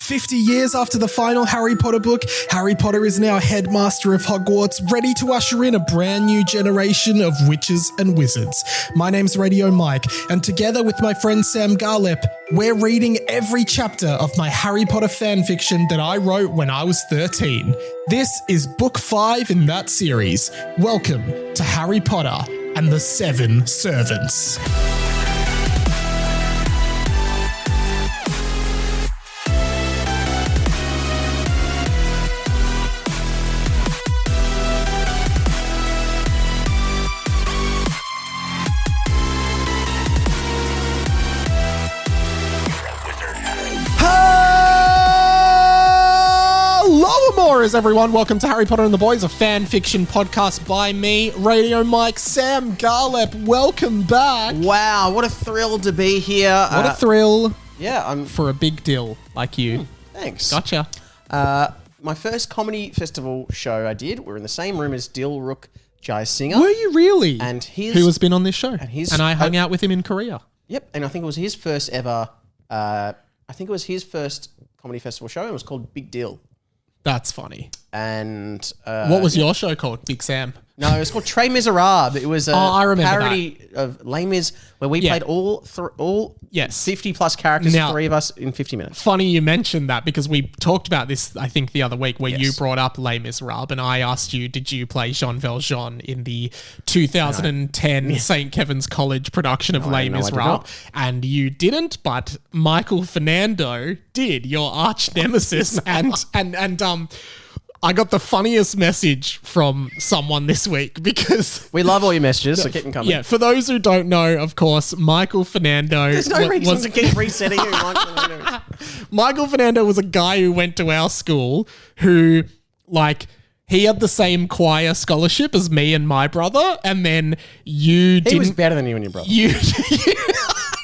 50 years after the final Harry Potter book, Harry Potter is now headmaster of Hogwarts, ready to usher in a brand new generation of witches and wizards. My name's Radio Mike, and together with my friend Sam Garlep, we're reading every chapter of my Harry Potter fanfiction that I wrote when I was 13. This is book 5 in that series. Welcome to Harry Potter and the Seven Servants. Everyone, welcome to Harry Potter and the Boys, a fan fiction podcast by me, Radio Mike, Sam Garlep. Welcome back. Wow, what a thrill to be here. What a thrill. Yeah, I'm for a big deal like you. Thanks. Gotcha. My first comedy festival show I did, we were in the same room as Dilruk Jai Singer. Were you really? And who has been on this show? And I hung out with him in Korea. Yep, and I think it was his first ever, comedy festival show. It was called Big Deal. That's funny. And what was your show called? Big Sam? No, it was called Tres Miserables. It was a parody of Les Mis where we played all 50 plus characters, now, 3 of us in 50 minutes. Funny you mentioned that because we talked about this, I think, the other week where you brought up Les Miserables and I asked you, did you play Jean Valjean in the 2010 St. Kevin's College production of Les Miserables? And you didn't, but Michael Fernando did, your arch nemesis. and I got the funniest message from someone this week because... We love all your messages, so keep them coming. Yeah, for those who don't know, of course, Michael Fernando... There's no reason to keep resetting who Michael Fernando is. Michael Fernando was a guy who went to our school who, he had the same choir scholarship as me and my brother, and then you didn't... He was better than you and your brother.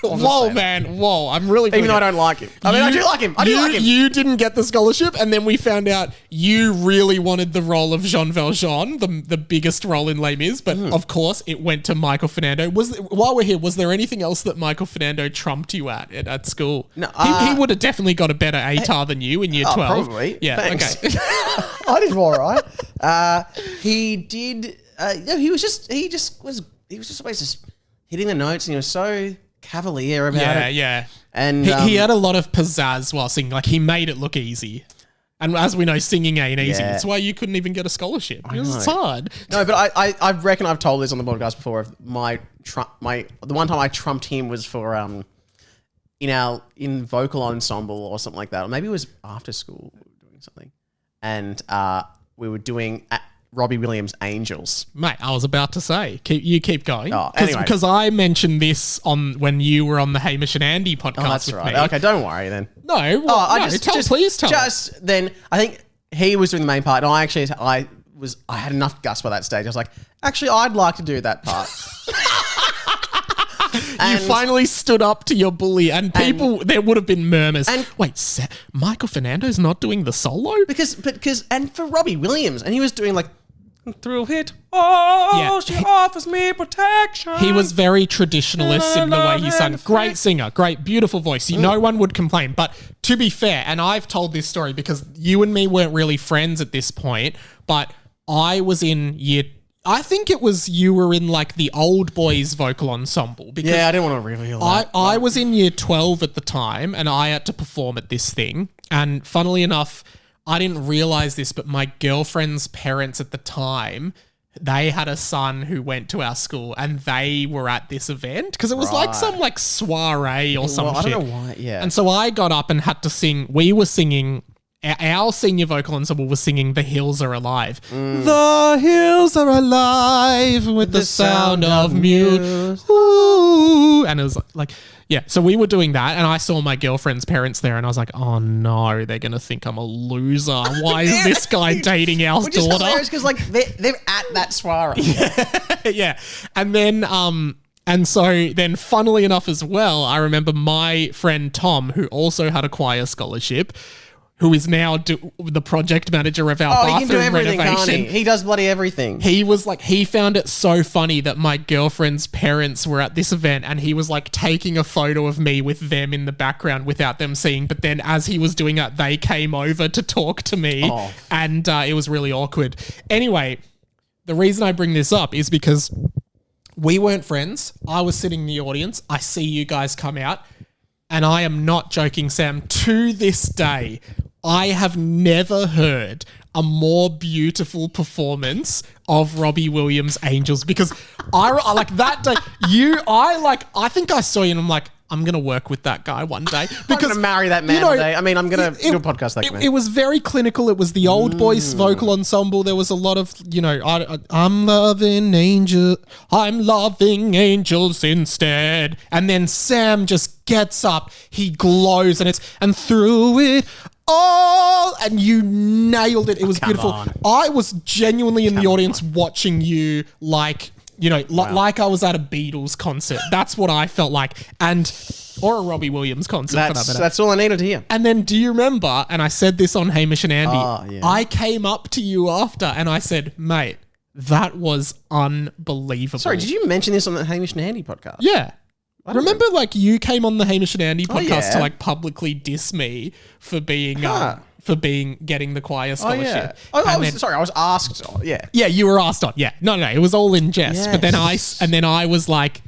Whoa, man. Whoa. I'm really... Even though I don't like him. I do like him. You didn't get the scholarship, and then we found out you really wanted the role of Jean Valjean, the biggest role in Les Mis, but of course it went to Michael Fernando. While we're here, was there anything else that Michael Fernando trumped you at school? No. He would have definitely got a better ATAR than you in year 12. Probably. Yeah, thanks. Okay. I did all right. He did... he was just always just hitting the notes, and he was so... cavalier about it. Yeah. And he had a lot of pizzazz while singing. He made it look easy. And as we know, singing ain't easy. That's why you couldn't even get a scholarship. It's hard. No, but I reckon I've told this on the podcast before. Of the one time I trumped him was for in vocal ensemble or something like that. Or maybe it was after school we were doing something, and we were doing Robbie Williams' Angels. Mate, I was about to say, keep going. Anyway. Because I mentioned this when you were on the Hamish and Andy podcast that's with right. me. Okay, don't worry then. No, please tell. Just then, I think he was doing the main part, and I had enough guts by that stage. I was like, actually, I'd like to do that part. You finally stood up to your bully, and there would have been murmurs. And wait, Michael Fernando's not doing the solo? Because for Robbie Williams, and he was doing thrill hit. She offers me protection. He was very traditionalist in the way he sang. Great singer, great, beautiful voice. No one would complain. But to be fair, and I've told this story because you and me weren't really friends at this point, but I was in I think it was you were in the old boys vocal ensemble. Because I didn't want to reveal that. I was in year 12 at the time and I had to perform at this thing. And funnily enough, I didn't realize this, but my girlfriend's parents at the time, they had a son who went to our school and they were at this event because it was some soiree or some shit. I don't know why, yeah. And so I got up and had to sing. We were singing... Our senior vocal ensemble was singing The Hills Are Alive. The hills are alive with the sound of music. Ooh. And it was so we were doing that and I saw my girlfriend's parents there and I was like, oh no, they're going to think I'm a loser. Why is this guy dating our daughter? Which is hilarious because they're at that soiree. Yeah. And then... And so then funnily enough as well, I remember my friend Tom, who also had a choir scholarship, who is now the project manager of our bathroom he can do everything, renovation. can't he? He does bloody everything. He was like, he found it so funny that my girlfriend's parents were at this event and he was like taking a photo of me with them in the background without them seeing. But then as he was doing it, they came over to talk to me and it was really awkward. Anyway, the reason I bring this up is because we weren't friends. I was sitting in the audience. I see you guys come out and I am not joking, Sam. To this day, I have never heard a more beautiful performance of Robbie Williams' Angels because I like that day. I think I saw you and I'm like, I'm going to work with that guy one day. Because, I'm going to marry that man one day. I mean, I'm going to do a podcast like that. It was very clinical. It was the old boys vocal ensemble. There was a lot of, I'm loving angels instead. And then Sam just gets up. He glows and through it all, and you nailed it. It was beautiful. I was genuinely in the audience watching you like I was at a Beatles concert. That's what I felt like. Or a Robbie Williams concert. That's all I needed to hear. And then do you remember, and I said this on Hamish and Andy, I came up to you after and I said, mate, that was unbelievable. Sorry, did you mention this on the Hamish and Andy podcast? Yeah. Remember, like, you came on the Hamish and Andy podcast to like publicly diss me for being getting the choir scholarship. I was asked. Yeah, you were asked on. Yeah, no, it was all in jest. Yes. But then I was like,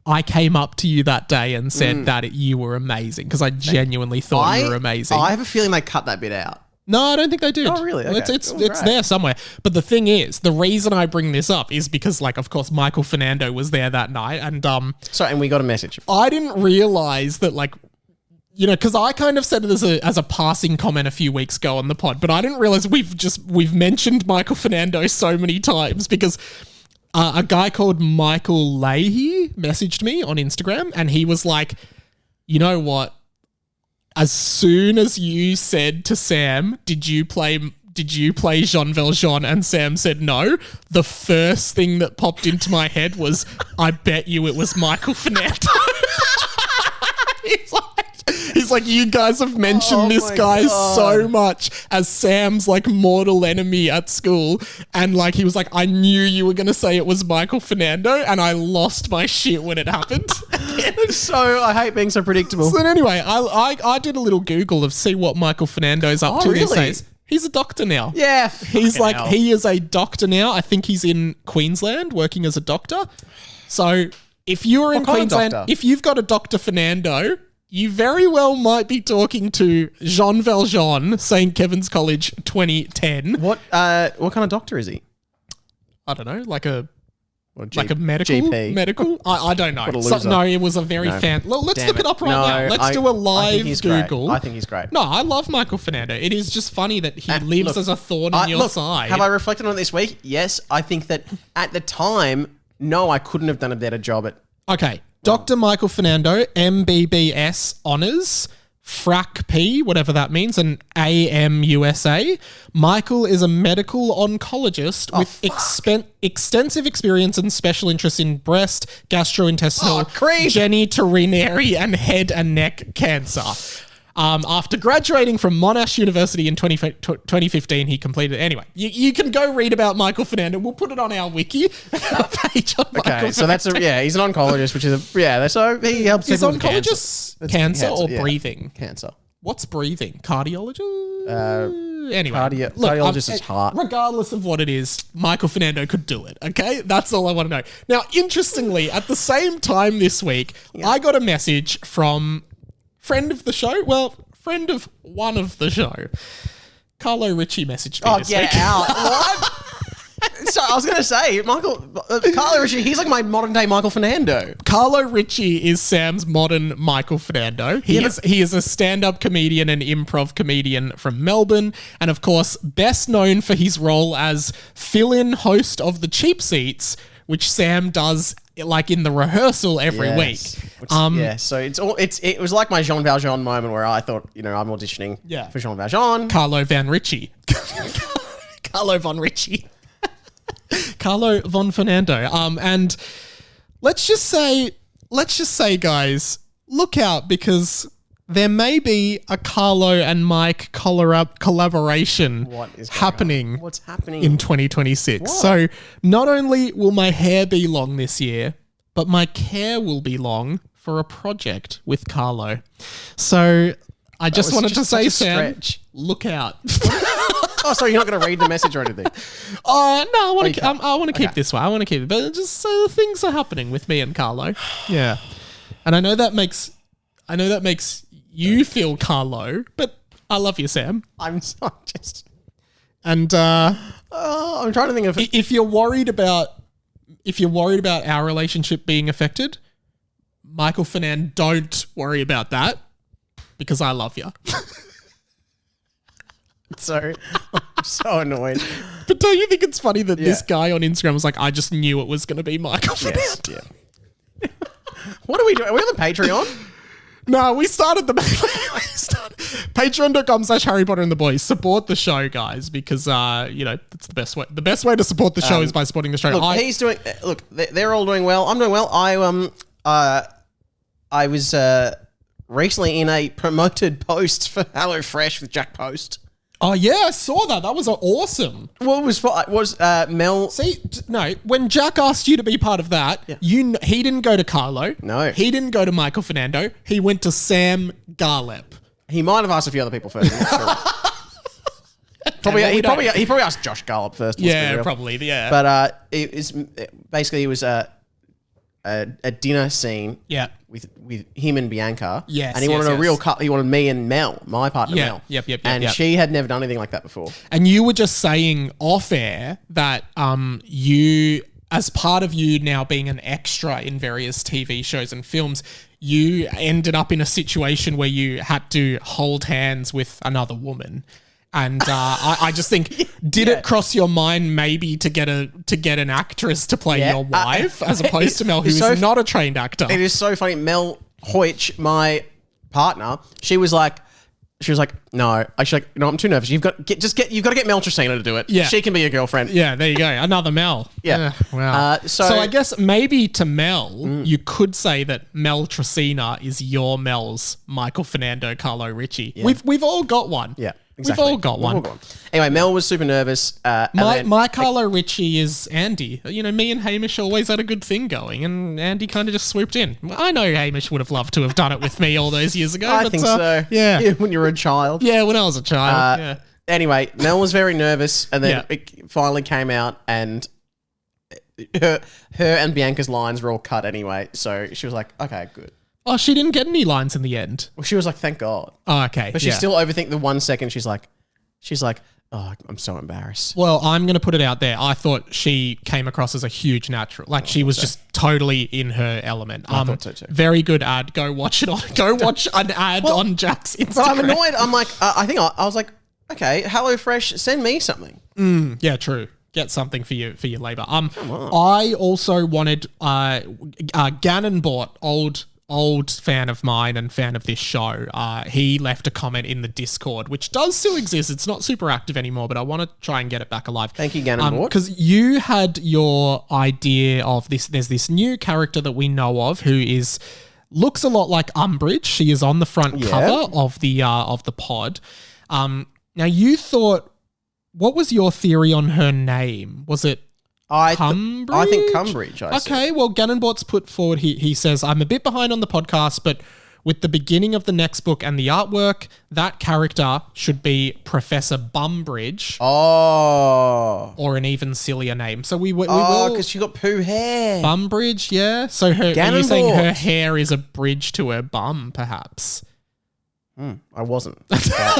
I came up to you that day and said that you were amazing because I genuinely thought you were amazing. I have a feeling they cut that bit out. No, I don't think they did. Oh, really? Okay. It's there somewhere. But the thing is, the reason I bring this up is because, like, of course, Michael Fernando was there that night. And and we got a message. I didn't realize that, like, because I kind of said it as a passing comment a few weeks ago on the pod, but I didn't realize we've mentioned Michael Fernando so many times because a guy called Michael Leahy messaged me on Instagram and he was like, you know what? As soon as you said to Sam, did you play Jean Valjean? And Sam said no. The first thing that popped into my head was, I bet you it was Michael Fernando. He's like, you guys have mentioned this guy so much as Sam's like mortal enemy at school. And like, he was like, I knew you were going to say it was Michael Fernando and I lost my shit when it happened. I hate being so predictable. So anyway, I did a little Google of see what Michael Fernando's up to these days. He's a doctor now. Yeah. He is a doctor now. I think he's in Queensland working as a doctor. So if you're in Queensland, if you've got a Dr. Fernando, you very well might be talking to Jean Valjean, St. Kevin's College 2010. What kind of doctor is he? I don't know, like a medical GP. Medical? I don't know. No, it was a very let's look it up now. Let's do a live Google. I think he's great. No, I love Michael Fernando. It is just funny that he lives as a thorn in your side. Have I reflected on it this week? Yes, I think that at the time, no, I couldn't have done a better job at... Okay. Dr. Michael Fernando, MBBS Honours, FRAC P, whatever that means, and AMUSA. Michael is a medical oncologist with extensive experience and special interests in breast, gastrointestinal, genitourinary, and head and neck cancer. After graduating from Monash University in 2015, he completed... Anyway, you can go read about Michael Fernando. We'll put it on our wiki page on Michael so that's he's an oncologist, which is so he helps people with cancer. Is oncologist cancer or breathing? Cancer. What's breathing? Cardiologist? Anyway. Cardiologist is heart. Regardless of what it is, Michael Fernando could do it, okay? That's all I want to know. Now, interestingly, at the same time this week, I got a message from... friend of the show? Well, friend of one of the show. Carlo Ritchie messaged me this week. Out. What? So I was going to say, Carlo Ritchie, he's like my modern day Michael Fernando. Carlo Ritchie is Sam's modern Michael Fernando. He is a stand-up comedian and improv comedian from Melbourne. And of course, best known for his role as fill-in host of The Cheap Seats, which Sam does like in the rehearsal every week. So it was like my Jean Valjean moment where I thought, I'm auditioning for Jean Valjean. Carlo Van Ritchie. Carlo Von Ritchie. Carlo Von Fernando. And let's just say, guys, look out because there may be a Carlo and Mike collaboration What is going happening on? What's happening? in 2026. What? So not only will my hair be long this year, but my care will be long for a project with Carlo. So I just wanted to say, such a Sam, stretch. look out. Oh, sorry, you're not going to read the message or anything. Oh no, I want to keep Okay. this one. I want to keep it, but just things are happening with me and Carlo. Yeah, and I know that makes you feel Carlo, but I love you, Sam. I'm so just... And I'm trying to think of... if you're worried about our relationship being affected, Michael Fernand, don't worry about that because I love you. I'm so annoyed. But don't you think it's funny that this guy on Instagram was like, I just knew it was going to be Michael Fernand? Yes, yeah. What are we doing? Are we on the Patreon? No, we started patreon.com/Harry Potter and the Boys. Support the show, guys, because that's the best way. The best way to support the show is by supporting the show. Look, he's doing... Look, they're all doing well. I'm doing well. I was recently in a promoted post for HelloFresh with Jack Post. Oh yeah, I saw that. That was awesome. What was Mel? See, no, when Jack asked you to be part of that, he didn't go to Carlo. No. He didn't go to Michael Fernando. He went to Sam Garlep. He might have asked a few other people first. I'm not sure. He probably asked Josh Garlop first. Yeah, probably. Yeah. But it was a dinner scene. Yeah. With him and Bianca. Yes, and he wanted a real cut. He wanted me and Mel, my partner Mel. Yep. And she had never done anything like that before. And you were just saying off air that you, as part of you now being an extra in various TV shows and films, you ended up in a situation where you had to hold hands with another woman. And I just think, did it cross your mind maybe to get an actress to play your wife as opposed to Mel, who is not a trained actor? It is so funny. Mel Hoych, my partner, she was like, no. She's like, no, I'm too nervous. You've got to get Mel Tresina to do it. Yeah. She can be your girlfriend. Yeah, there you go. Another Mel. Yeah. Wow. So I guess maybe to Mel, Mm. you could say that Mel Tresina is your Mel's Michael Fernando, Carlo Richie. Yeah. We've all got one. Yeah. Exactly. We've all got one. Anyway, Mel was super nervous. My Carlo Ritchie is Andy. Me and Hamish always had a good thing going, and Andy kind of just swooped in. I know Hamish would have loved to have done it with me all those years ago. I think so. Yeah. When you were a child. Yeah, when I was a child. Anyway, Mel was very nervous, and then it finally came out, and her and Bianca's lines were all cut anyway. So she was like, okay, good. Oh, she didn't get any lines in the end. Well, she was like, thank God. Oh, okay. But she still overthink the 1 second. She's like, oh, I'm so embarrassed. Well, I'm going to put it out there. I thought she came across as a huge natural. Like she was just totally in her element. I thought so too. Very good ad. Go watch it on. Go watch an ad on Jack's Instagram. But I'm annoyed. I'm like, I was like, okay, HelloFresh, send me something. Yeah, true. Get something for your labor. I also wanted Gannon bought old fan of mine and fan of this show. He left a comment in the Discord, which does still exist. It's not super active anymore, but I want to try and get it back alive. Thank you, Gannon. Because you had your idea of this. There's this new character that we know of who looks a lot like Umbridge. She is on the front cover of the pod. Now you thought, what was your theory on her name? Was it Cumbridge? I think Cumbridge. Okay, well, Gannonbort's put forward, he says, I'm a bit behind on the podcast, but with the beginning of the next book and the artwork, that character should be Professor Bumbridge. Oh. Or an even sillier name. So we will... because she got poo hair. Bumbridge, yeah. So are you saying her hair is a bridge to her bum, perhaps? I wasn't. Okay.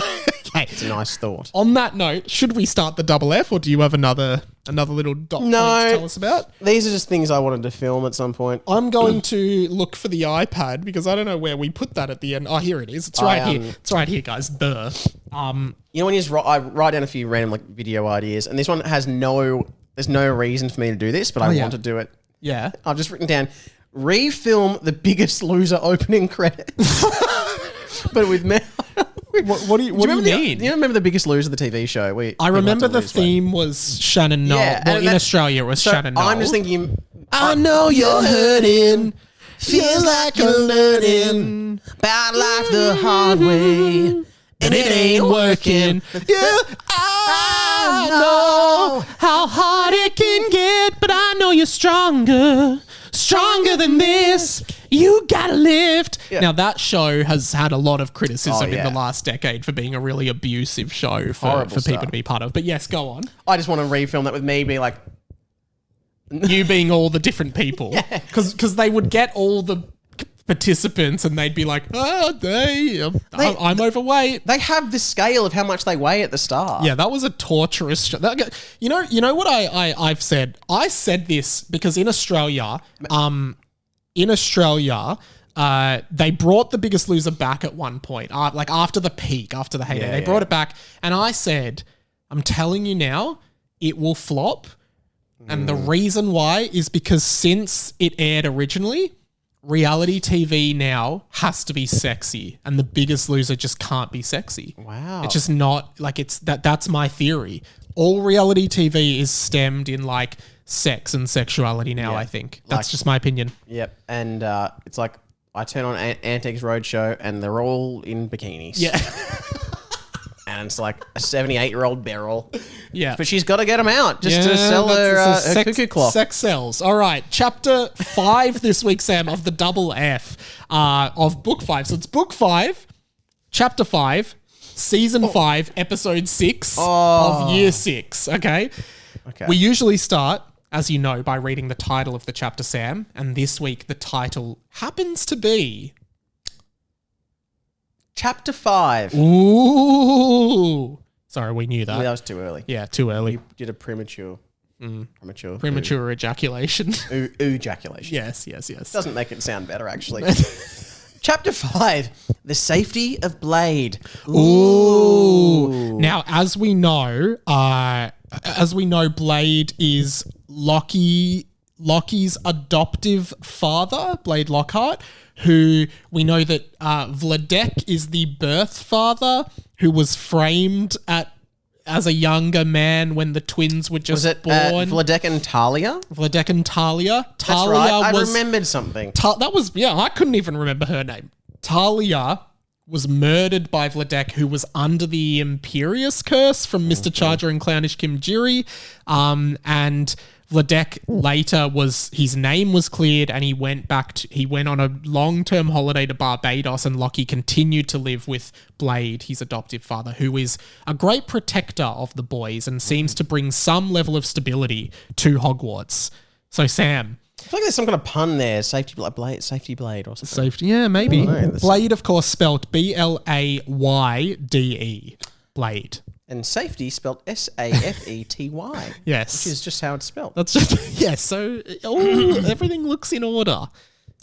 It's a nice thought. On that note, should we start the double F, or do you have another little dot point to tell us about? These are just things I wanted to film at some point. I'm going to look for the iPad because I don't know where we put that at the end. Oh, here it is. It's right here. It's right here, guys. Duh. You know when I write down a few random video ideas, and this one has there's no reason for me to do this, but I want to do it. Yeah. I've just written down, refilm The Biggest Loser opening credits. But with me. What do you mean? Do you remember The Biggest Loser, the TV show? I remember the theme was Shannon Knoll. Yeah, well, in Australia, it was Shannon Knoll. I'm just thinking... I know you're hurting. Feels like you're learning about life the hard way, and it ain't working. Yeah, I know how hard it can get, but I know you're stronger than this. You gotta lift. Yeah. Now, that show has had a lot of criticism Oh, yeah. in the last decade for being a really abusive show for people stuff. to be part of. But yes, go on. I just want to refilm that with me being like, You being all the different people. Because they would get all the participants and they'd be like, I'm overweight. they have the scale of how much they weigh at the start. Yeah, that was a torturous show. You know what I've said? I said this because in Australia, they brought The Biggest Loser back at one point, like after the peak, after the heyday. They brought it back, and I said, I'm telling you now, it will flop. And the reason why is because since it aired originally, reality TV now has to be sexy, and The Biggest Loser just can't be sexy. Wow. It's just not like that's my theory. All reality TV is stemmed in like sex and sexuality now, Yeah. I think. That's just my opinion. Yep. And it's like I turn on Antiques Roadshow and they're all in bikinis. Yeah. And it's like a 78-year-old Beryl. Yeah. But she's got to get them out just to sell her cuckoo clock. Sex sells. All right. Chapter 5 this week, Sam, of the double F of book 5. So it's book 5, chapter 5, season 5, episode 6 of year 6. Okay. We usually start, as you know, by reading the title of the chapter, Sam. And this week, the title happens to be... Chapter 5. Ooh. Sorry, we knew that. That was too early. Yeah, too early. You did a premature Ejaculation. ejaculation. Yes. Doesn't make it sound better, actually. Chapter 5. The Safety of Blayde. Ooh. Now, as we know, Blayde is Lockie's adoptive father, Blayde Lockhart, who we know that Vladek is the birth father who was framed as a younger man when the twins were just born. Vladek and Talia? Vladek and Talia. That's right. I remembered something. I couldn't even remember her name. Talia was murdered by Vladek, who was under the Imperious curse from Mr. Charger and Clownish Kim Jiri. And Vladek later his name was cleared and he went on a long-term holiday to Barbados, and Lockie continued to live with Blayde, his adoptive father, who is a great protector of the boys and seems to bring some level of stability to Hogwarts. So Sam. I feel like there's some kind of pun there. Safety Blayde or something. Safety, yeah, maybe. Blayde, of course, spelled Blayde. Blayde. And safety spelled Safety. Yes. Which is just how it's spelled. That's just, yes. So everything looks in order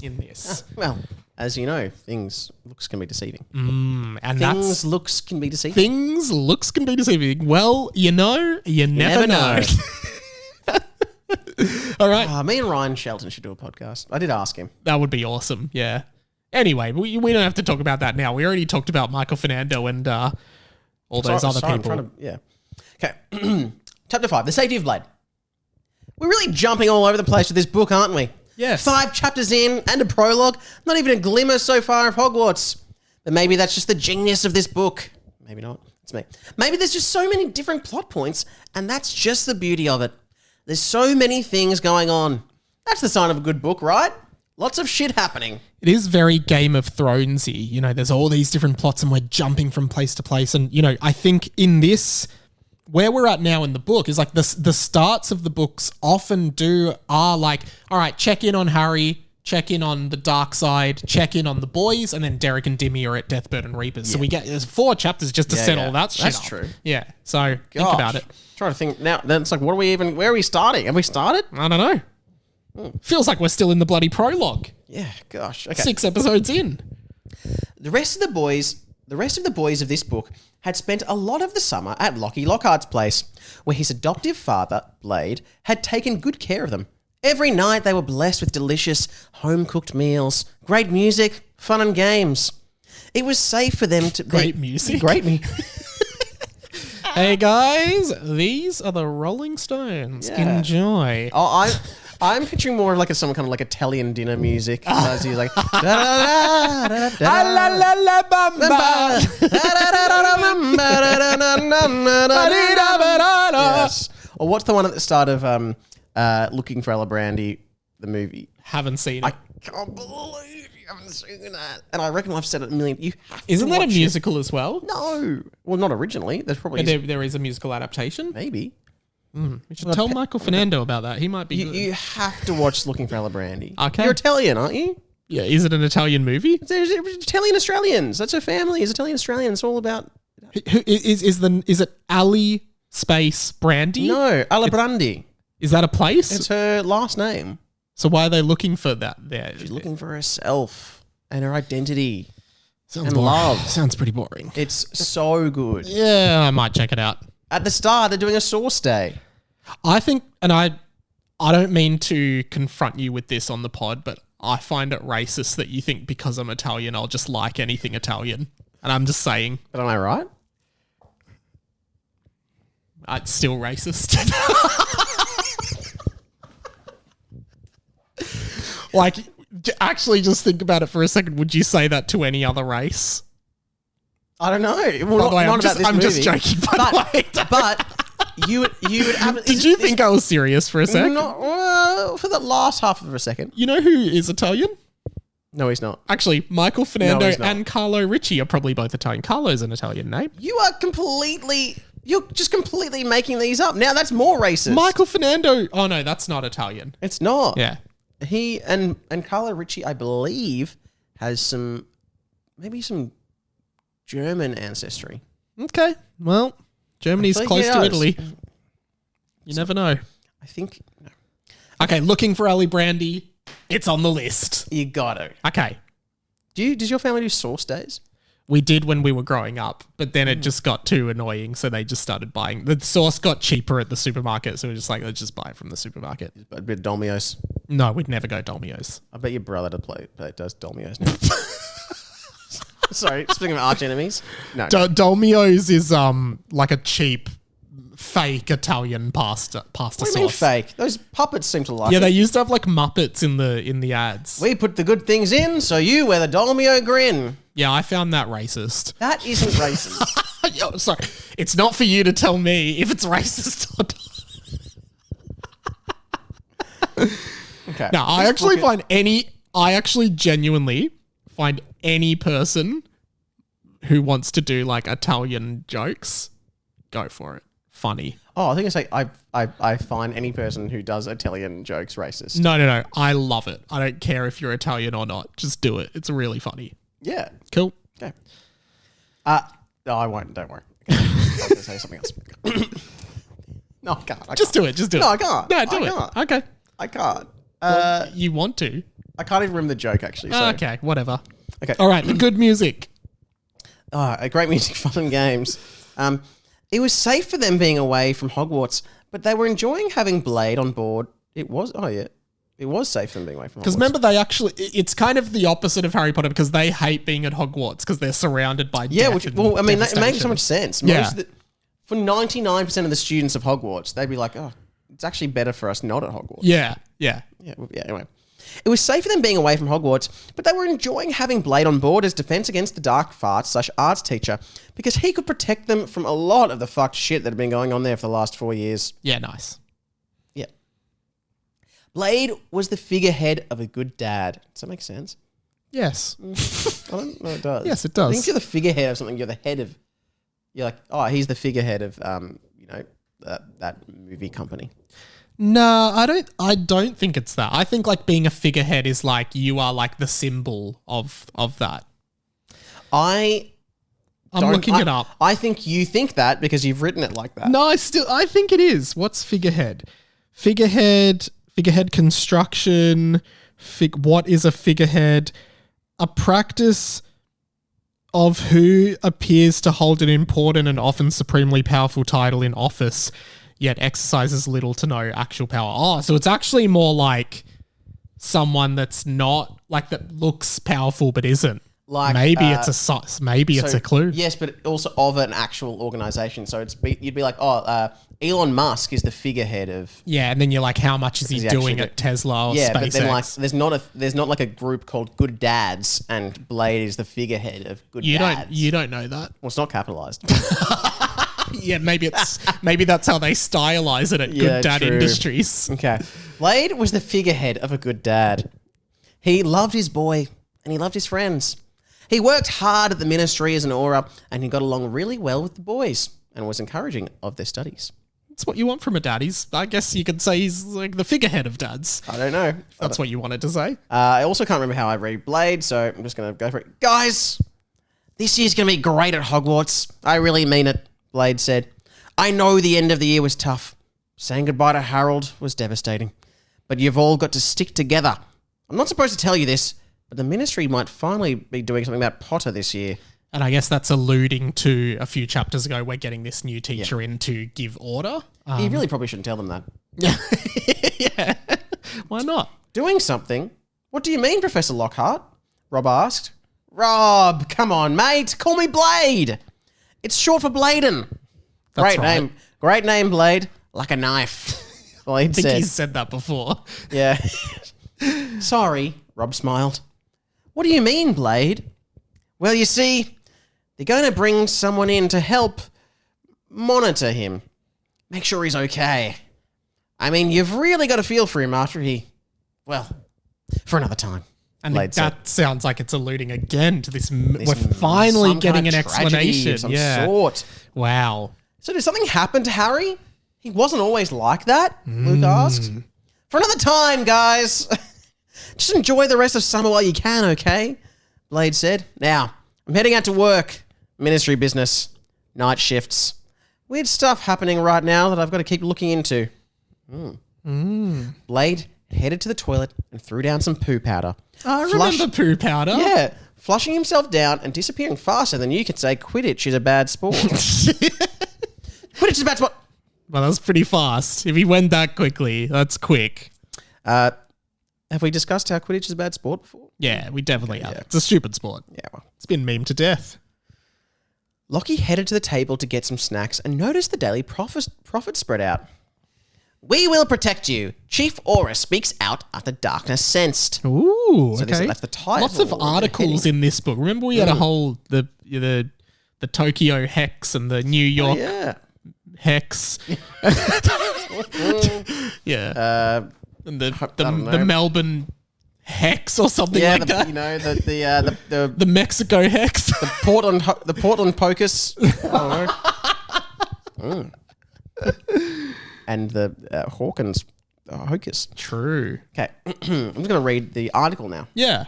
in this. Well, as you know, looks can be deceiving. And looks can be deceiving. Things looks can be deceiving. Well, you never know. All right. Me and Ryan Shelton should do a podcast. I did ask him. That would be awesome. Yeah. Anyway, we don't have to talk about that now. We already talked about Michael Fernando and all those other people. Okay. Chapter 5, The Safety of Blayde. We're really jumping all over the place with this book, aren't we? Yes. 5 chapters in and a prologue. Not even a glimmer so far of Hogwarts. But maybe that's just the genius of this book. Maybe not. It's me. Maybe there's just so many different plot points, and that's just the beauty of it. There's so many things going on. That's the sign of a good book, right? Lots of shit happening. It is very Game of Thronesy. You know, there's all these different plots and we're jumping from place to place. And, you know, I think in this, where we're at now in the book is like the starts of the books often are like, all right, check in on Harry, check in on the dark side, check in on the boys, and then Derek and Dimmy are at Deathbird and Reapers. Yeah. So there's 4 chapters just to set all that shit up. That's true. Yeah. So think about it. Trying to think now. Then it's like, where are we starting? Have we started? I don't know. Feels like we're still in the bloody prologue. Yeah, gosh. Okay. 6 episodes in. The rest of the boys of this book had spent a lot of the summer at Lockie Lockhart's place, where his adoptive father, Blayde, had taken good care of them. Every night they were blessed with delicious, home-cooked meals, great music, fun and games. It was safe for them to... Great music? Great music. Hey guys, these are the Rolling Stones. Yeah. Enjoy. I'm picturing more of like some kind of like Italian dinner music. As he's like, yes. Or what's the one at the start of Looking for Ella Brandy, the movie? Haven't seen it. I can't believe you haven't seen that. And I reckon I've said it a million. You have Isn't to that a watch musical as well? it. No. Well, not originally. There's probably There is a musical adaptation. maybe. We should tell Michael Fernando about that. He might be good. You have to watch Looking for Ella Brandy. Okay. You're Italian, aren't you? Yeah, is it an Italian movie? There's Italian Australians. That's her family. Is Italian Australian. It's all about. Is it Ali Space Brandy? No, Alla Brandi. Is that a place? It's her last name. So why are they looking for that there? She's looking for herself and her identity. Sounds and boring. love. Sounds pretty boring. It's so good. Yeah, I might check it out. At the start, they're doing a sauce day. I think, and I don't mean to confront you with this on the pod, but I find it racist that you think because I'm Italian, I'll just like anything Italian. And I'm just saying. But am I right? It's still racist. Like, actually just think about it for a second. Would you say that to any other race? I don't know. Well, By the way, I'm just joking, by the way. But you would Did you think I was serious for a sec? For the last half of a second. You know who is Italian? No, he's not. Actually, Michael Fernando he's not. and Carlo Ricci are probably both Italian. Carlo's an Italian name. You're just completely making these up. Now that's more racist. Michael Fernando. Oh no, that's not Italian. It's not. Yeah. He and Carlo Ricci, I believe, has maybe some German ancestry. Okay. Well, Germany's close to Italy. You never know. I think. No. Okay, Looking for Ali Brandy. It's on the list. You got to. Okay. Does your family do sauce days? We did when we were growing up, but then it just got too annoying, so they just started buying. The sauce got cheaper at the supermarket, so we're just like, let's just buy it from the supermarket. A bit of Dolmios. No, we'd never go Dolmios. I bet your brother does Dolmios now. Sorry, speaking of arch enemies. No. Dolmios is like a cheap, fake Italian pasta What do sauce. you mean fake? Those puppets seem to like Yeah, it. they used to have like Muppets in the ads. We put the good things in, so you wear the Dolmio grin. Yeah, I found that racist. That isn't racist. Yo, sorry, it's not for you to tell me if it's racist or not. Okay. No, I actually genuinely find any person who wants to do like Italian jokes, go for it. Funny. Oh, I think I say I find any person who does Italian jokes racist. No. I love it. I don't care if you're Italian or not. Just do it. It's really funny. Yeah. Cool. Okay. No, I won't. Don't worry. Okay. I was going to say something else. No, I can't. Just do it. No, I can't. No, do I it. can't. Okay. I can't. You want to? I can't even remember the joke, actually. So. Okay, whatever. Okay. All right, the good music. Great music, fun and games. It was safe for them being away from Hogwarts, but they were enjoying having Blayde on board. It was safe for them being away from Hogwarts. Because remember, it's kind of the opposite of Harry Potter because they hate being at Hogwarts because they're surrounded by death and it makes so devastation. much sense. Yeah. For 99% of the students of Hogwarts, they'd be like, oh, it's actually better for us not at Hogwarts. Yeah. Anyway. It was safe for them being away from Hogwarts, but they were enjoying having Blayde on board as defense against the dark farts/arts teacher because he could protect them from a lot of the fucked shit that had been going on there for the last 4 years. Yeah, nice. Yeah. Blayde was the figurehead of a good dad. Does that make sense? Yes. I don't know it does. Yes, it does. I think if you're the figurehead of something, you're like, oh, he's the figurehead of, that movie company. No, I don't think it's that. I think like being a figurehead is like you are like the symbol of that. I'm looking it up. I think you think that because you've written it like that. No, I think it is. What's figurehead? Figurehead construction. What is a figurehead? A practice of who appears to hold an important and often supremely powerful title in office, yet exercises little to no actual power. Oh, so it's actually more like someone that's not, like that looks powerful but isn't. Like Maybe it's a clue. Yes, but also of an actual organization. So you'd be like, Elon Musk is the figurehead of. Yeah, and then you're like, how much is he doing at Tesla or SpaceX? But then like, there's not like a group called Good Dads, and Blayde is the figurehead of Good Dads. You don't know that. Well, it's not capitalized. Yeah, maybe that's how they stylize it at Good Dad true. Industries. Okay, Blayde was the figurehead of a good dad. He loved his boy and he loved his friends. He worked hard at the ministry as an aura, and he got along really well with the boys and was encouraging of their studies. That's what you want from a dad. I guess you could say he's like the figurehead of dads. I don't know. That's what you wanted to say. I also can't remember how I read Blayde, so I'm just going to go for it. Guys, this year's going to be great at Hogwarts. I really mean it, Blayde said. I know the end of the year was tough. Saying goodbye to Harold was devastating. But you've all got to stick together. I'm not supposed to tell you this, but the ministry might finally be doing something about Potter this year. And I guess that's alluding to a few chapters ago, we're getting this new teacher in to give order. You really probably shouldn't tell them that. Yeah. Why not? Doing something? What do you mean, Professor Lockhart? Rob asked. Rob, come on, mate. Call me Blayde. It's short for Blayden. That's Great right. name. Great name, Blayde. Like a knife. Blayde I think said. he's said that before. Yeah. Sorry, Rob smiled. What do you mean, Blayde? Well, you see, they're going to bring someone in to help monitor him. Make sure he's okay. I mean, you've really got to feel for him after for another time. And Blayde said. that sounds like it's alluding again to this. We're finally getting an explanation. Of some sort. Wow. So did something happen to Harry? He wasn't always like that, Luke asked. For another time, guys. Just enjoy the rest of summer while you can, okay? Blayde said. Now, I'm heading out to work. Ministry business. Night shifts. Weird stuff happening right now that I've got to keep looking into. Blayde headed to the toilet and threw down some poo powder. I remember poo powder. Yeah. Flushing himself down and disappearing faster than you could say Quidditch is a bad sport. Quidditch is a bad sport. Well, that's pretty fast. If he went that quickly, that's quick. Have we discussed how Quidditch is a bad sport before? Yeah, we definitely have. It's a stupid sport. Yeah, well. It's been memed to death. Lockie headed to the table to get some snacks and noticed the daily profit spread out. We will protect you. Chief Aura speaks out after darkness sensed. Ooh, So okay. that's the title. Lots of articles in this book. Remember we had a whole, the Tokyo Hex and the New York Hex. Yeah. And the Melbourne Hex or something like that. You know, the Mexico Hex. the Portland Pocus. And the Hawkins Hocus. True. Okay, I'm just going to read the article now. Yeah.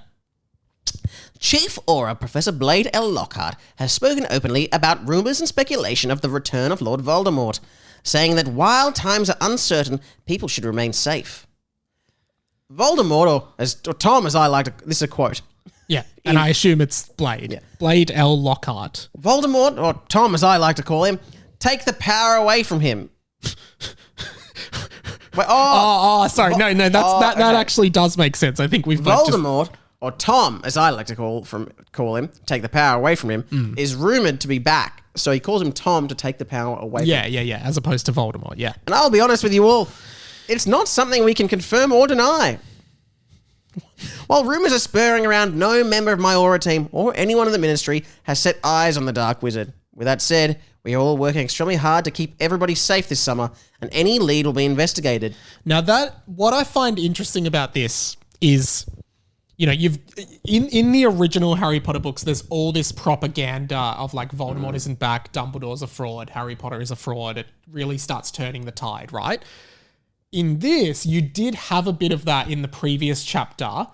Chief Aura Professor Blayde Lockhart has spoken openly about rumours and speculation of the return of Lord Voldemort, saying that while times are uncertain, people should remain safe. Voldemort, or Tom, as I like to... This is a quote. Yeah, and I assume it's Blayde. Yeah. Blayde Lockhart. Voldemort, or Tom, as I like to call him, take the power away from him. Wait, sorry. No, that actually does make sense. I think we've Voldemort, or Tom, as I like to call him, take the power away from him, is rumoured to be back. So he calls him Tom to take the power away from him. Yeah, as opposed to Voldemort, yeah. And I'll be honest with you all, it's not something we can confirm or deny. While rumours are spurring around, no member of my Aura team or anyone in the ministry has set eyes on the Dark Wizard. With that said, we are all working extremely hard to keep everybody safe this summer, and any lead will be investigated. Now what I find interesting about this is, you know, you've in the original Harry Potter books, there's all this propaganda of like Voldemort isn't back, Dumbledore's a fraud, Harry Potter is a fraud. It really starts turning the tide, right? In this, you did have a bit of that in the previous chapter,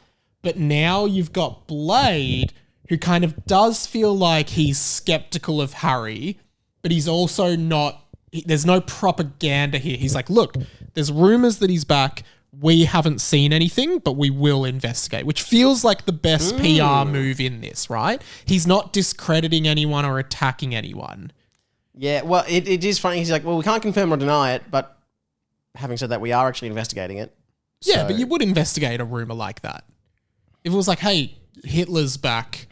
but now you've got Blayde, who kind of does feel like he's skeptical of Harry, but he's also not, there's no propaganda here. He's like, look, there's rumors that he's back. We haven't seen anything, but we will investigate, which feels like the best PR move in this, right? He's not discrediting anyone or attacking anyone. Yeah, well, it is funny. He's like, well, we can't confirm or deny it, but having said that, we are actually investigating it. Yeah, but you would investigate a rumor like that. If it was like, hey, Hitler's back,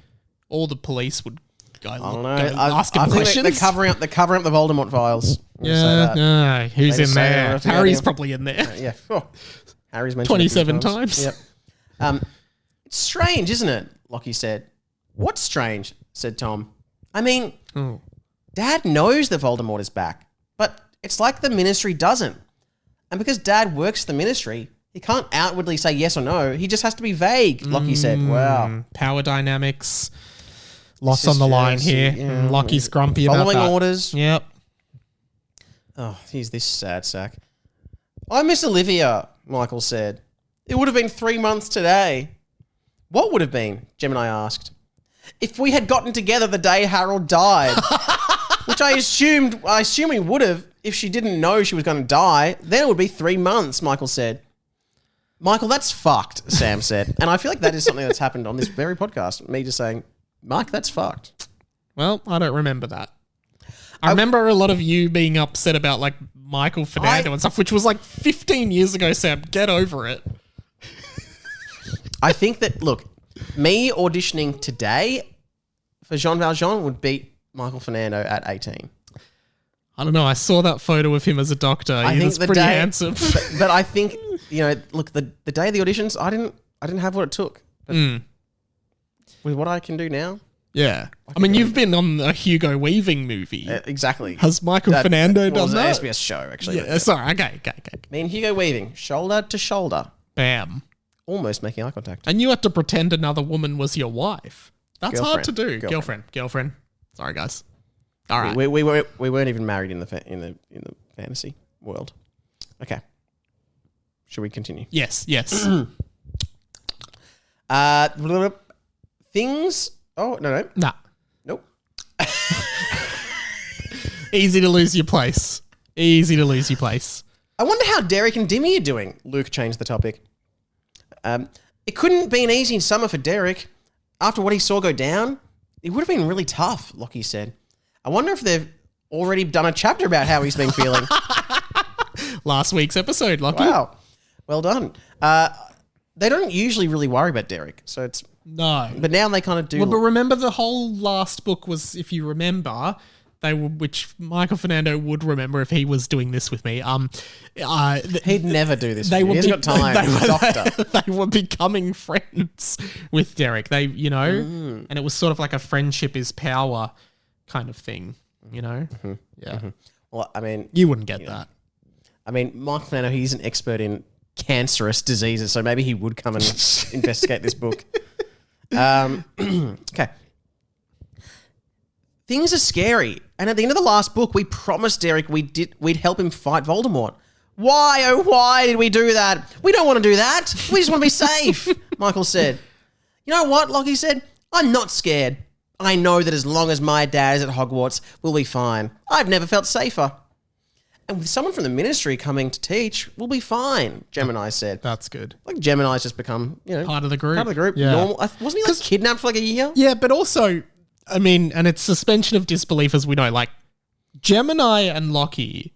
All the police would go, I don't go know. ask him I think questions. they're covering up the Voldemort files. Yeah, no, who's They in just say there? they're together. Harry's probably in there. Yeah. Oh, Harry's mentioned it a few 27 times. Yep. It's strange, isn't it? Lockie said. What's strange? Said Tom. I mean, Dad knows that Voldemort is back, but it's like the Ministry doesn't. And because Dad works for the Ministry, he can't outwardly say yes or no. He just has to be vague, Lockie said. Wow. Power dynamics. Loss on the line here. Yeah. Lockie's grumpy about that. Following orders. Yep. Oh, he's this sad sack. I miss Olivia, Michael said. It would have been 3 months today. What would have been? Gemini asked. If we had gotten together the day Harold died, which I assume he would have if she didn't know she was going to die, then it would be 3 months, Michael said. Michael, that's fucked, Sam said. And I feel like that is something that's happened on this very podcast. Me just saying, Mike, that's fucked. Well, I don't remember that. I remember a lot of you being upset about like Michael Fernando and stuff, which was like 15 years ago, Sam. Get over it. I think that, look, me auditioning today for Jean Valjean would beat Michael Fernando at 18. I don't know. I saw that photo of him as a doctor. He was pretty handsome. But I think, look, the day of the auditions, I didn't have what it took. But with what I can do now. Yeah. I mean, you've been on a Hugo Weaving movie. Exactly. Has Michael Fernando done that? It was an SBS show, actually. Yeah, sorry. Okay. Me and Hugo Weaving, shoulder to shoulder. Bam. Almost making eye contact. And you had to pretend another woman was your wife. That's hard to do. Girlfriend. Sorry, guys. All right. We weren't even married in the fantasy world. Okay. Should we continue? Yes. Things. Oh no. Nah. Nope. Easy to lose your place. I wonder how Derek and Dimmy are doing. Luke changed the topic. It couldn't have been easy in summer for Derek. After what he saw go down, it would have been really tough, Lockie said. I wonder if they've already done a chapter about how he's been feeling. Last week's episode, Lockie. Wow. Well done. They don't usually really worry about Derek, so it's... No. But now they kind of do... Well, but remember the whole last book was, if you remember... which Michael Fernando would remember if he was doing this with me. He'd never do this. He hasn't got time. He's a doctor. They were becoming friends with Derek. And it was sort of like a friendship is power kind of thing. Mm-hmm. Yeah. Mm-hmm. Well, I mean, you wouldn't get that. I mean, Michael Fernando, he's an expert in cancerous diseases, so maybe he would come and investigate this book. Okay. Things are scary. And at the end of the last book, we promised Derek we'd help him fight Voldemort. Why, oh why did we do that? We don't want to do that. We just want to be safe, Michael said. You know what, Lockie said? I'm not scared. I know that as long as my dad is at Hogwarts, we'll be fine. I've never felt safer. And with someone from the Ministry coming to teach, we'll be fine, Gemini said. That's good. Like Gemini's just become, part of the group. Yeah. Normal. Wasn't he like kidnapped for like a year? Yeah, but also... I mean, and it's suspension of disbelief as we know, like Gemini and Lockie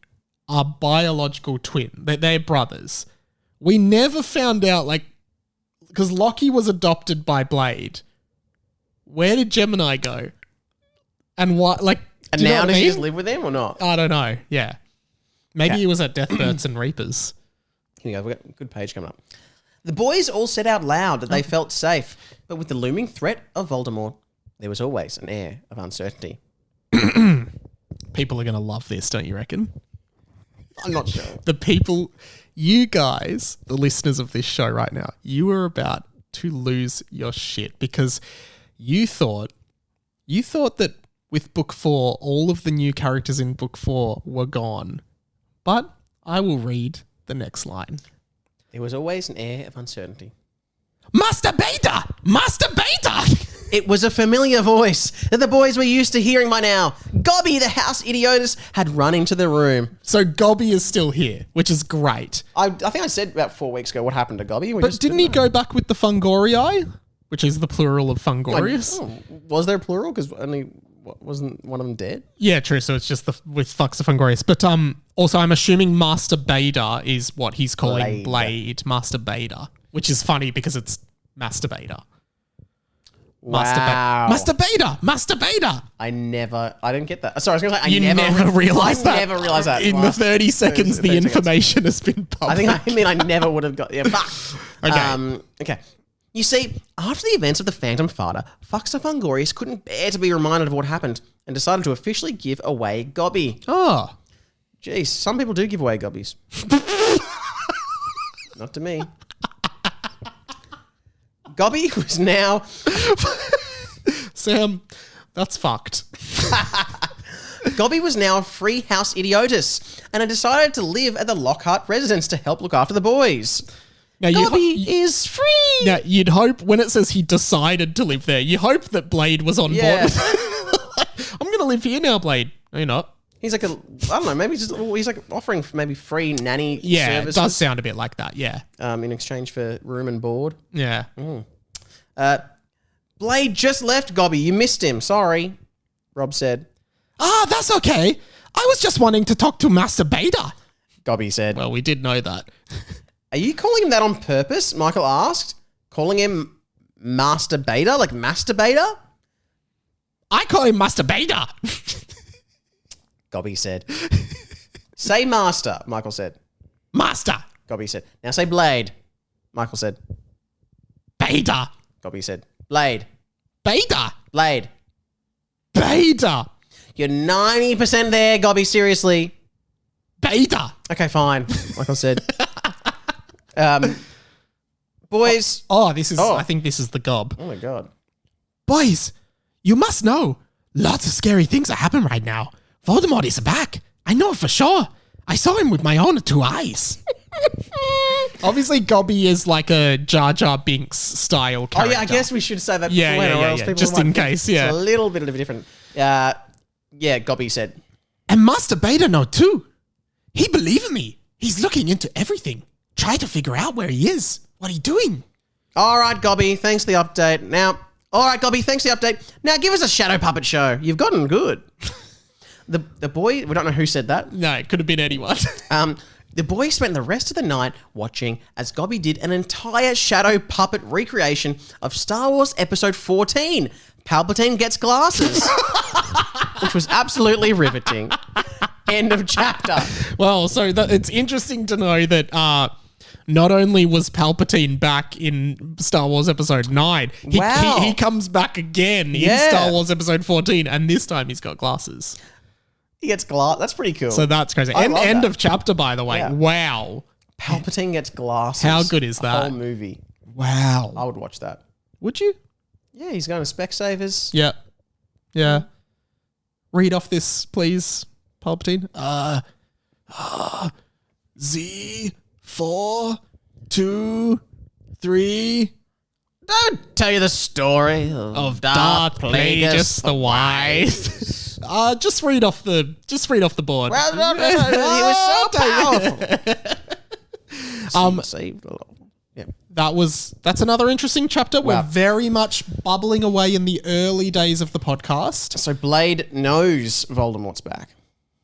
are biological twins. They're brothers. We never found out, like, because Lockie was adopted by Blayde. Where did Gemini go? And what, like, and now does he just live with him or not? I don't know. Yeah. Maybe he was at Deathbirds and Reapers. Here we go. We've got a good page coming up. The boys all said out loud that they felt safe, but with the looming threat of Voldemort, there was always an air of uncertainty. People are going to love this, don't you reckon? I'm not sure. You guys, the listeners of this show right now, you are about to lose your shit because you thought that with book 4, all of the new characters in book 4 were gone. But I will read the next line. There was always an air of uncertainty. Master Beta! It was a familiar voice that the boys were used to hearing by now. Gobby, the house idiotus, had run into the room. So Gobby is still here, which is great. I think I said about 4 weeks ago what happened to Gobby. But didn't he go back with the Fungorii, which is the plural of Fungorius? Was there a plural? Because wasn't one of them dead? Yeah, true. So it's just with Flux of Fungorius. But also I'm assuming Master Beta is what he's calling Blayde. Master Beta, which is funny because it's Master Beta. Wow. Masturbator. I didn't get that. Sorry, I was going to say, You never realised that. I never realised that. In the 30 seconds, the information has been published. I never would have got... Yeah, fuck. Okay. You see, after the events of the Phantom Farter, Fuxta Fungorius couldn't bear to be reminded of what happened and decided to officially give away Gobby. Oh. Jeez, some people do give away Gobbies. Not to me. Gobby was now... Sam, that's fucked. Gobby was now a free house idiotus and had decided to live at the Lockhart residence to help look after the boys. Now, Gobby is free! Now, you'd hope, when it says he decided to live there, you hope that Blayde was on board with it. I'm going to live here now, Blayde. No, you're not. He's like I don't know, maybe he's like offering maybe free nanny services. Yeah, it does sound a bit like that, yeah. In exchange for room and board. Yeah. Blayde just left, Gobby. You missed him. Sorry, Rob said. That's okay. I was just wanting to talk to Masturbator. Gobby said. Well, we did know that. Are you calling him that on purpose? Michael asked. Calling him Masturbator? Like Masturbator? I call him Masturbator. Gobby said. Say master, Michael said. Master. Gobby said. Now say Blayde. Michael said. Bader. Gobby said. Blayde. Bader. Blayde. Bader. You're 90% there, Gobby, seriously. Bader. Okay, fine, Michael said. Boys. I think this is the gob. Oh my God. Boys, you must know. Lots of scary things are happening right now. Voldemort is back. I know it for sure. I saw him with my own 2 eyes. Obviously, Gobby is like a Jar Jar Binks style character. Oh yeah, I guess we should say that Yeah, before, or else yeah. people Just might in think case, yeah. It's a little bit of a different. Yeah, Gobby said. And Master Beta know too. He believe in me. He's looking into everything. Try to figure out where he is. What he doing? All right, Gobby, thanks for the update. Now, give us a shadow puppet show. You've gotten good. The boy, we don't know who said that. No, it could have been anyone. The boy spent the rest of the night watching as Gobby did an entire shadow puppet recreation of Star Wars Episode 14, Palpatine Gets Glasses, which was absolutely riveting. End of chapter. Well, so it's interesting to know that not only was Palpatine back in Star Wars Episode 9, he comes back again in Star Wars Episode 14, and this time he's got glasses. He gets glass. That's pretty cool. So that's crazy. End of chapter, by the way. Yeah. Wow. Palpatine gets glasses. How good is that? Whole movie. Wow. I would watch that. Would you? Yeah, he's going to Specsavers. Yeah. Yeah. Read off this, please, Palpatine. Z 4 2 3. Don't tell you the story of Darth Plagueis the Wise. Just read off the board. Well, he was so powerful. Saved a lot. Yeah. That's another interesting chapter. We're very much bubbling away in the early days of the podcast. So Blayde knows Voldemort's back.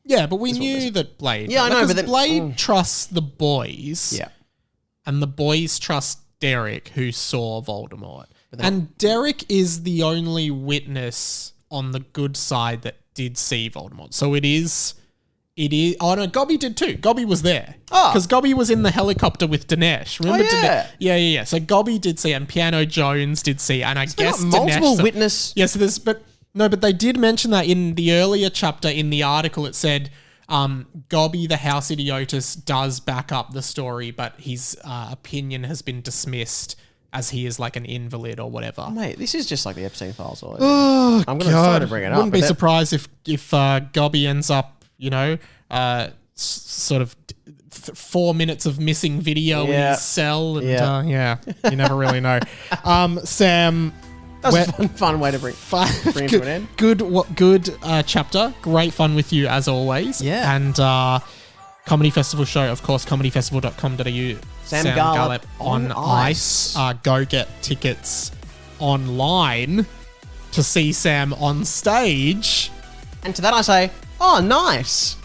Yeah, but we knew that Blayde. Yeah, I know, but then Blayde trusts the boys. Yeah. And the boys trust Derek, who saw Voldemort. And Derek is the only witness on the good side that did see Voldemort. So it is. Oh no, Gobby did too. Gobby was there. Oh. Because Gobby was in the helicopter with Dinesh. Remember yeah. Yeah. So Gobby did see, and Piano Jones did see, and I guess multiple Dinesh, witness. Yeah, so there's, but they did mention that in the earlier chapter in the article. It said Gobby the House Idiotus does back up the story, but his opinion has been dismissed as he is like an invalid or whatever. Oh, mate, this is just like the Epstein files. Oh, I'm going to try to bring it up. Wouldn't be surprised if Gobby ends up, sort of 4 minutes of missing video in his cell. And you never really know. Sam... That was a fun way to bring it to an end. Good chapter. Great fun with you as always. Yeah. And Comedy Festival show, of course, comedyfestival.com.au. Sam Garlip on ice. Go get tickets online to see Sam on stage. And to that I say, oh, nice.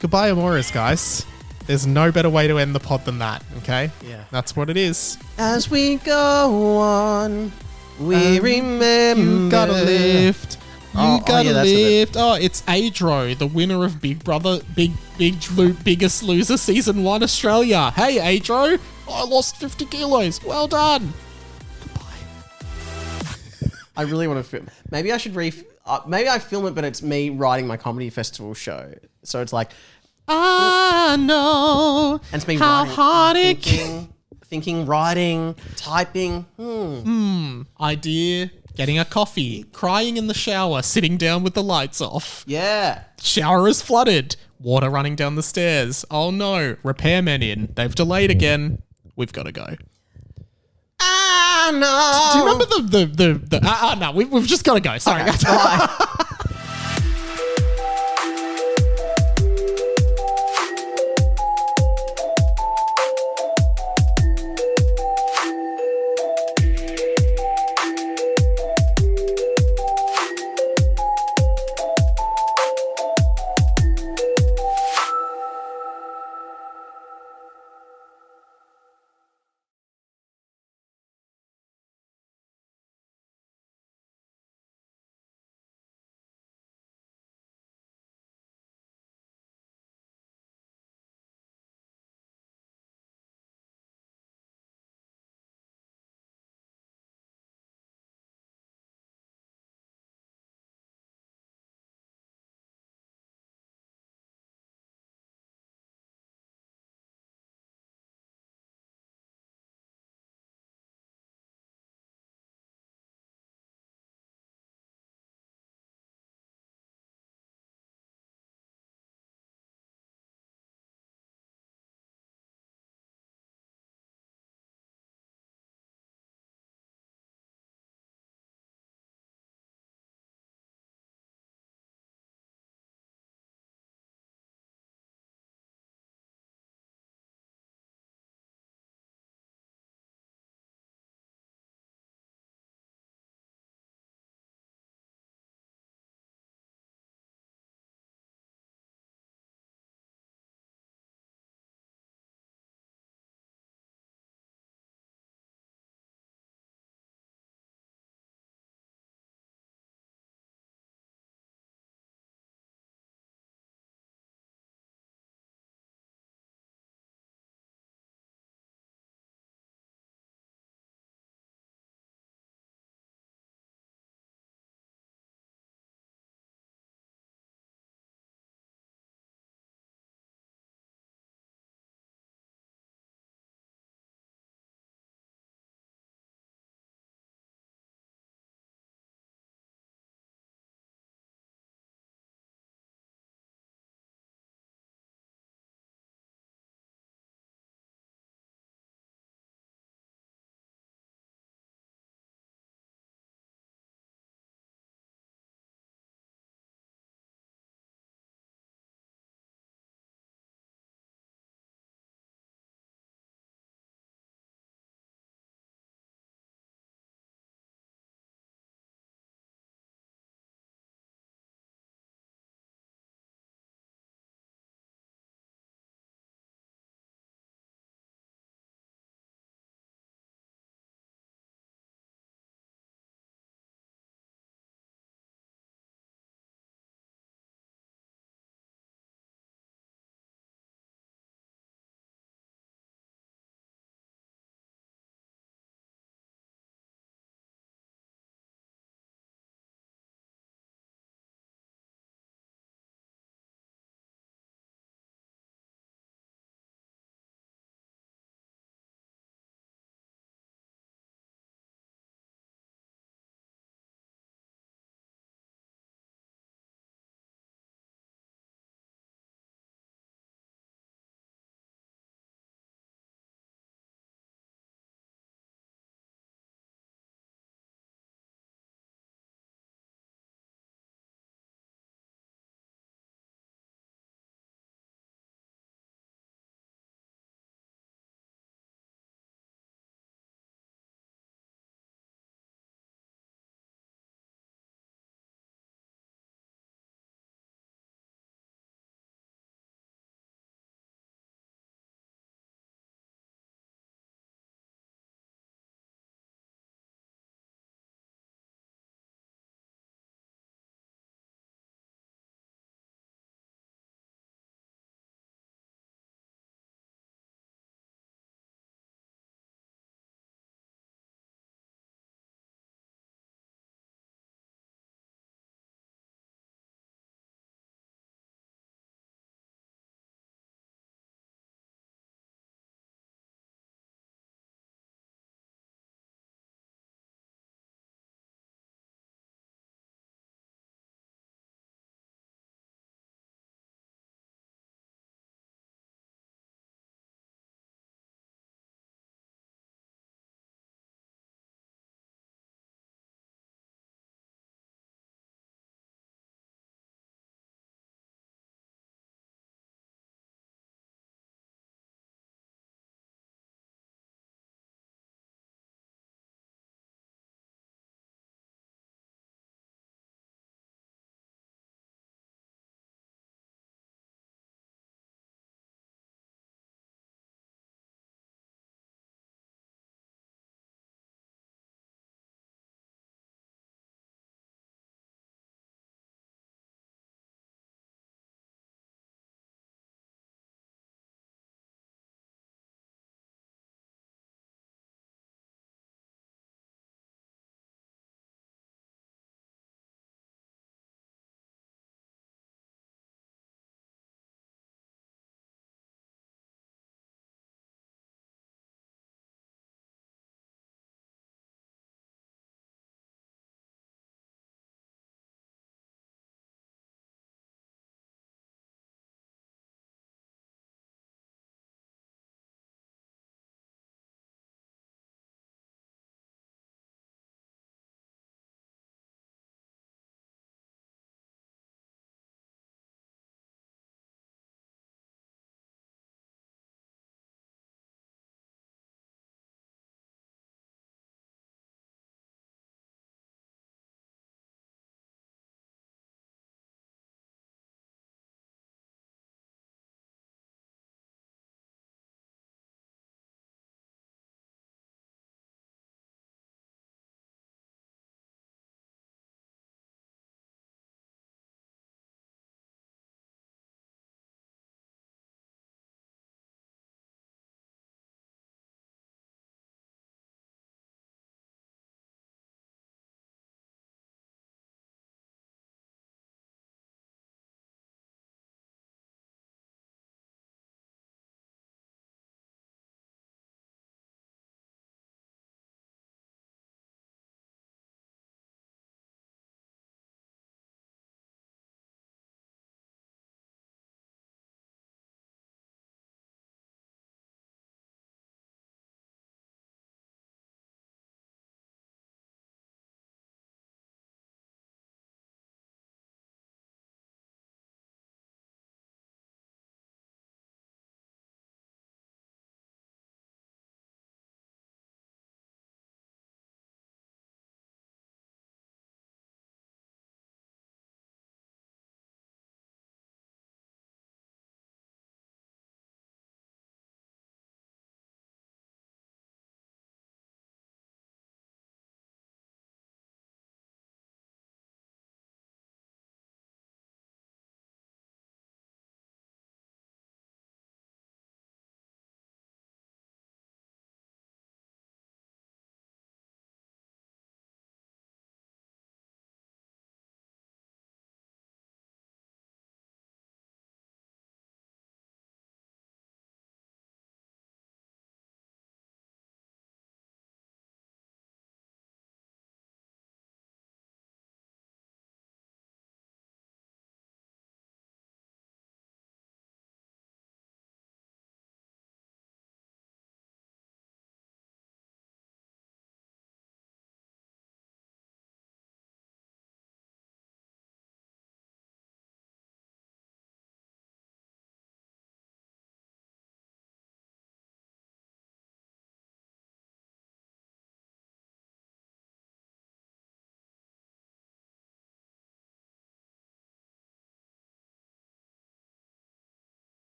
Goodbye, Amoras, guys. There's no better way to end the pod than that, okay? Yeah. That's what it is. As we go on. We remember. You gotta lift. You Oh, gotta yeah, that's the bit. lift. Oh, it's Adro, the winner of Big Brother, Biggest Loser Season 1 Australia. Hey, Adro, I lost 50 kilos. Well done. Goodbye. I really want to film. Maybe I should maybe I film it, but it's me writing my comedy festival show. So it's like, I know and it's me how writing, hard it can. thinking, writing, typing. Idea. Getting a coffee, crying in the shower, sitting down with the lights off. Yeah. Shower is flooded. Water running down the stairs. Oh no, repairmen in. They've delayed again. We've got to go. Ah, no. Do you remember no, we've just got to go. Sorry. Okay, bye.